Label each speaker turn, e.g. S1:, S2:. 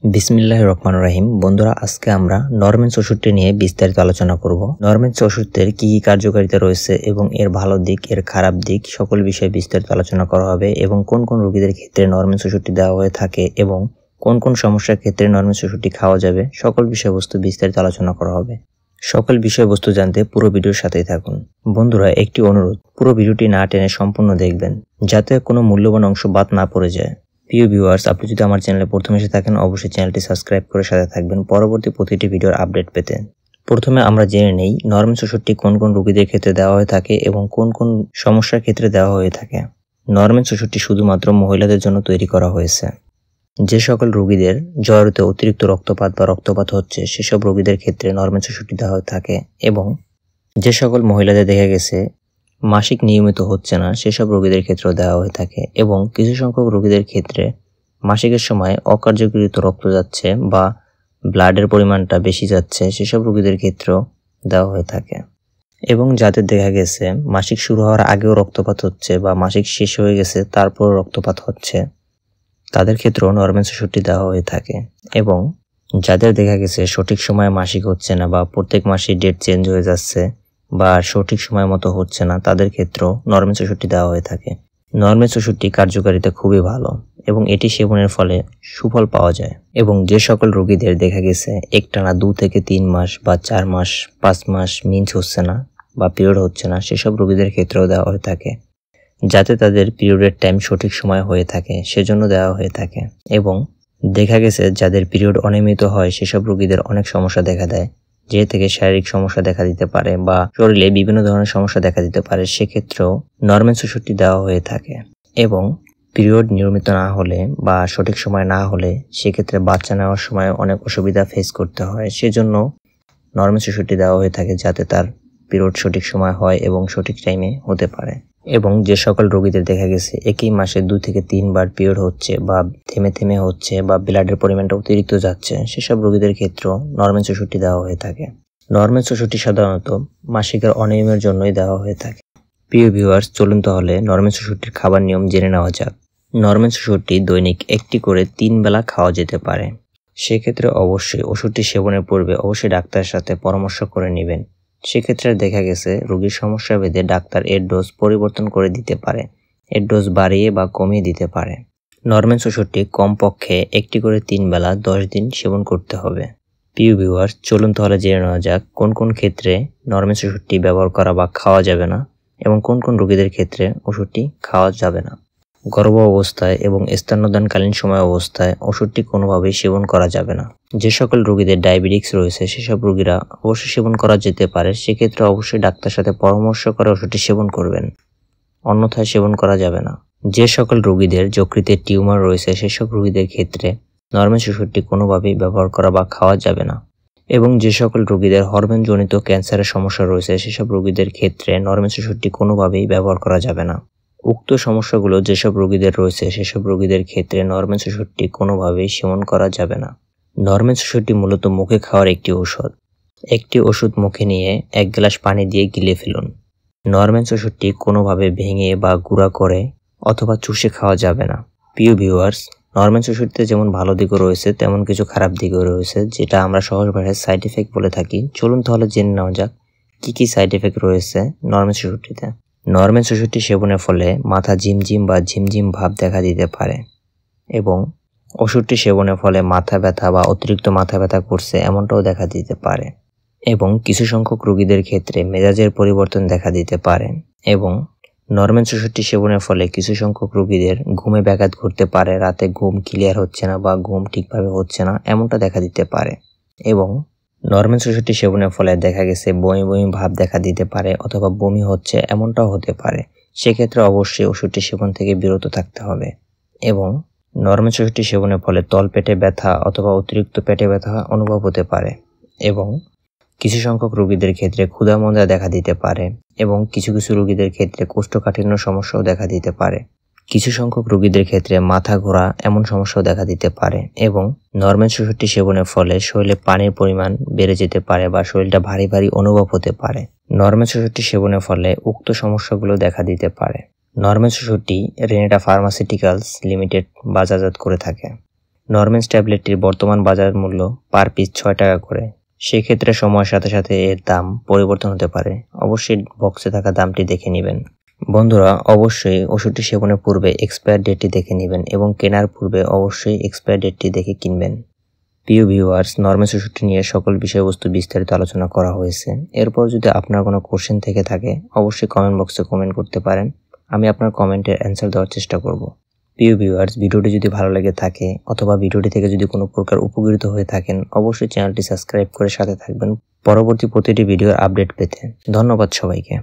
S1: বিসমিল্লাহির রহমানির রহিম। বন্ধুরা, আজকে আমরা নরমেন্স ওষুধটি নিয়ে বিস্তারিত আলোচনা করব। নরমেন্স ওষুধের কি কি কার্যকারিতা রয়েছে এবং এর ভালো দিক, এর খারাপ দিক সকল বিষয়ে বিস্তারিত আলোচনা করা হবে এবং কোন কোন রোগীদের ক্ষেত্রে নরমেন্স ওষুধটি দেওয়া হয়ে থাকে এবং কোন কোন সমস্যার ক্ষেত্রে নরমেন্স ওষুধটি খাওয়া যাবে সকল বিষয়বস্তু বিস্তারিত আলোচনা করা হবে। সকল বিষয়বস্তু জানতে পুরো ভিডিওর সাথেই থাকুন। বন্ধুরা, একটি অনুরোধ, পুরো ভিডিওটি না টেনে সম্পূর্ণ দেখবেন যাতে কোনো মূল্যবান অংশ বাদ না পড়ে যায়। প্রিয় ভিউয়ার্স, আপনি যদি আমার চ্যানেলে প্রথমে এসে থাকেন অবশ্যই চ্যানেলটি সাবস্ক্রাইব করে সাথে থাকবেন পরবর্তী প্রতিটি ভিডিওর আপডেট পেতে। প্রথমে আমরা জেনে নেই নরমেন্স ওষুধটি কোন কোন রোগীদের ক্ষেত্রে দেওয়া হয়ে থাকে এবং কোন কোন সমস্যার ক্ষেত্রে দেওয়া হয়ে থাকে। নরমেন্স ওষুধটি শুধুমাত্র মহিলাদের জন্য তৈরি করা হয়েছে। যে সকল রোগীদের জরায়ুতে অতিরিক্ত রক্তপাত বা রক্তপাত হচ্ছে সেসব রোগীদের ক্ষেত্রে নরমেন্স ওষুধটি দেওয়া হয়ে থাকে এবং যে সকল মহিলাদের দেখা গেছে মাসিক নিয়মিত হচ্ছে না সেসব রোগীদের ক্ষেত্রেও দেওয়া হয়ে থাকে এবং কিছু সংখ্যক রোগীদের ক্ষেত্রে মাসিকের সময় অকার্যকৃত রক্ত যাচ্ছে বা ব্লাডের পরিমাণটা বেশি যাচ্ছে সেসব রোগীদের ক্ষেত্রেও দেওয়া হয়ে থাকে এবং যাদের দেখা গেছে মাসিক শুরু হওয়ার আগেও রক্তপাত হচ্ছে বা মাসিক শেষ হয়ে গেছে তারপর রক্তপাত হচ্ছে তাদের ক্ষেত্রেও নরমেন্স ওষুধটি দেওয়া হয়ে থাকে এবং যাদের দেখা গেছে সঠিক সময়ে মাসিক হচ্ছে না বা প্রত্যেক মাসে ডেট চেঞ্জ হয়ে যাচ্ছে বা সঠিক সময় মতো হচ্ছে না তাদের ক্ষেত্রেও নরমেন্স ওষুধটি দেওয়া হয়ে থাকে। নরমেন্স ওষুধটি কার্যকারিতা খুবই ভালো এবং এটি সেবনের ফলে সুফল পাওয়া যায় এবং যে সকল রোগীদের দেখা গেছে একটানা 2 থেকে 3 মাস বা 4 মাস 5 মাস মিন্স হচ্ছে না বা পিরিয়ড হচ্ছে না সেসব রোগীদের ক্ষেত্রেও দেওয়া হয়ে থাকে যাতে তাদের পিরিয়ডের টাইম সঠিক সময় হয়ে থাকে সেজন্য দেওয়া হয়ে থাকে এবং দেখা গেছে যাদের পিরিয়ড অনিয়মিত হয় সেসব রোগীদের অনেক সমস্যা দেখা দেয়, যে থেকে শারীরিক সমস্যা দেখা দিতে পারে বা শরীরে বিভিন্ন ধরনের সমস্যা দেখা দিতে পারে, সেক্ষেত্রেও নরমেন্স ওষুধটি দেওয়া হয়ে থাকে এবং পিরিয়ড নিয়মিত না হলে বা সঠিক সময় না হলে সেক্ষেত্রে বাচ্চা নেওয়ার সময় অনেক অসুবিধা ফেস করতে হয়, সেজন্য নরমেন্স ওষুধটি দেওয়া হয়ে থাকে যাতে তার পিরিয়ড সঠিক সময় হয় এবং সঠিক টাইমে হতে পারে। এবং যে সকল রোগীদের দেখা গেছে একই মাসে 2 থেকে 3 বার পিরিয়ড হচ্ছে বা থেমে থেমে হচ্ছে বা ব্লাডের পরিমাণটা অতিরিক্ত যাচ্ছে সেসব রোগীদের ক্ষেত্রেও নরমেন্স ওষুধটি দেওয়া হয়ে থাকে। নরমেন্স ওষুধটি সাধারণত মাসিকের অনিয়মের জন্যই দেওয়া হয়ে থাকে। প্রিয় ভিউয়ার্স, চলুন তাহলে নরমেন্স ওষুধটির খাবার নিয়ম জেনে নেওয়া যাক। নরমেন্স ওষুধটি দৈনিক 1টি করে 3 বেলা খাওয়া যেতে পারে। সেক্ষেত্রে অবশ্যই ওষুধটি সেবনের পূর্বে অবশ্যই ডাক্তারের সাথে পরামর্শ করে নেবেন। সেক্ষেত্রে দেখা গেছে রোগীর সমস্যা ভেদে ডাক্তার এর ডোজ পরিবর্তন করে দিতে পারে, এর ডোজ বাড়িয়ে বা কমিয়ে দিতে পারে। নরমেন্স ওষুধটি কমপক্ষে 1টি করে 3 বেলা 10 দিন সেবন করতে হবে। প্রিয় ভিউয়ার্স, চলুন তাহলে জেনে নেওয়া যাক কোন কোন ক্ষেত্রে নরমেন্স ওষুধটি ব্যবহার করা বা খাওয়া যাবে না এবং কোন কোন রোগীদের ক্ষেত্রে ওষুধটি খাওয়া যাবে না। গর্ভ অবস্থায় এবং স্তন্যদানকালীন সময় অবস্থায় ওষুধটি কোনোভাবেই সেবন করা যাবে না। যে সকল রোগীদের ডায়াবেটিক্স রয়েছে সেসব রোগীরা অবশ্যই সেবন করা যেতে পারে, সেক্ষেত্রে অবশ্যই ডাক্তারের সাথে পরামর্শ করে ওষুধটি সেবন করবেন, অন্যথায় সেবন করা যাবে না। যে সকল রোগীদের যকৃতে টিউমার রয়েছে সেসব রোগীদের ক্ষেত্রে নরমেন্স ওষুধটি কোনোভাবেই ব্যবহার করা বা খাওয়া যাবে না এবং যে সকল রোগীদের হরমোনজনিত ক্যান্সারের সমস্যা রয়েছে সেসব রোগীদের ক্ষেত্রে নরমেন্স ওষুধটি কোনোভাবেই ব্যবহার করা যাবে না। উক্ত সমস্যাগুলো যেসব রোগীদের রয়েছে সেসব রোগীদের ক্ষেত্রে নরমেন্স ওষুধটি কোনোভাবেই সেবন করা যাবে না। নরমেন্স ওষুধটি মূলত মুখে খাওয়ার একটি ঔষধ। একটি ওষুধ মুখে নিয়ে 1 গ্লাস পানি দিয়ে গিলে ফেলুন। নরমেন্স ওষুধটি কোনোভাবে ভেঙে বা গুঁড়া করে অথবা চুষে খাওয়া যাবে না। প্রিয় ভিউয়ার্স, নরমেন্স ওষুধটিতে যেমন ভালো দিকও রয়েছে তেমন কিছু খারাপ দিকও রয়েছে, যেটা আমরা সহজ ভাষায় সাইড এফেক্ট বলে থাকি। চলুন তাহলে জেনে নেওয়া যাক কি কি সাইড এফেক্ট রয়েছে নরমেন্স ওষুধটিতে। নরমেন্স ওষুধটি সেবনের ফলে মাথা ঝিমঝিম বা ঝিমঝিম ভাব দেখা দিতে পারে এবং ওষুধটি সেবনের ফলে মাথা ব্যথা বা অতিরিক্ত মাথা ব্যথা করছে এমনটাও দেখা দিতে পারে এবং কিছু সংখ্যক রোগীদের ক্ষেত্রে মেজাজের পরিবর্তন দেখা দিতে পারে এবং নরমেন্স ওষুধটি সেবনের ফলে কিছু সংখ্যক রোগীদের ঘুমে ব্যাঘাত ঘটতে পারে, রাতে ঘুম ক্লিয়ার হচ্ছে না বা ঘুম ঠিকভাবে হচ্ছে না এমনটা দেখা দিতে পারে এবং নরমেন্স ওষুধটি সেবনের ফলে দেখা গেছে বমি বমি ভাব দেখা দিতে পারে অথবা বমি হচ্ছে এমনটাও হতে পারে। সেক্ষেত্রে অবশ্যই ওষুধটি সেবন থেকে বিরত থাকতে হবে এবং নরমেন্স ওষুধটি সেবনের ফলে তলপেটে ব্যথা অথবা অতিরিক্ত পেটে ব্যথা অনুভব হতে পারে এবং কিছু সংখ্যক রোগীদের ক্ষেত্রে ক্ষুধা-মন্দা দেখা দিতে পারে এবং কিছু কিছু রোগীদের ক্ষেত্রে কোষ্ঠকাঠিন্য সমস্যাও দেখা দিতে পারে। কিছু সংখ্যক রোগীদের ক্ষেত্রে মাথা ঘোরা এমন সমস্যাও দেখা দিতে পারে এবং নরমেন্স ওষুধটি সেবনের ফলে শরীরে পানির পরিমাণ বেড়ে যেতে পারে বা শরীরটা ভারী ভারী অনুভব হতে পারে। নরমেন্স ওষুধটি সেবনের ফলে উক্ত সমস্যাগুলো দেখা দিতে পারে। নরমেন্স ওষুধটি রেনেটা ফার্মাসিউটিক্যালস লিমিটেড বাজারজাত করে থাকে। নরমেন্স ট্যাবলেটটির বর্তমান বাজার মূল্য পার পিস 6 টাকা করে। সেক্ষেত্রে সময়ের সাথে সাথে এর দাম পরিবর্তন হতে পারে, অবশ্যই বক্সে থাকা দামটি দেখে নেবেন। বন্ধুরা, অবশ্যই ওষুধটি সেবনের পূর্বে এক্সপায়ার ডেটটি দেখে নেবেন এবং কেনার পূর্বে অবশ্যই এক্সপায়ার ডেটটি দেখে কিনবেন। প্রিয় ভিউয়ার্স, নরমেন্স ওষুধটি নিয়ে সকল বিষয়বস্তু বিস্তারিত আলোচনা করা হয়েছে। এরপর যদি আপনার কোনো কোশ্চেন থেকে থাকে অবশ্যই কমেন্ট বক্সে কমেন্ট করতে পারেন, আমি আপনার কমেন্টের অ্যান্সার দেওয়ার চেষ্টা করব। প্রিয় ভিউয়ার্স, ভিডিওটি যদি ভালো লেগে থাকে অথবা ভিডিওটি থেকে যদি কোনো প্রকার উপকৃত হয়ে থাকেন অবশ্যই চ্যানেলটি সাবস্ক্রাইব করে সাথে থাকবেন পরবর্তী প্রতিটি ভিডিওর আপডেট পেতে। ধন্যবাদ সবাইকে।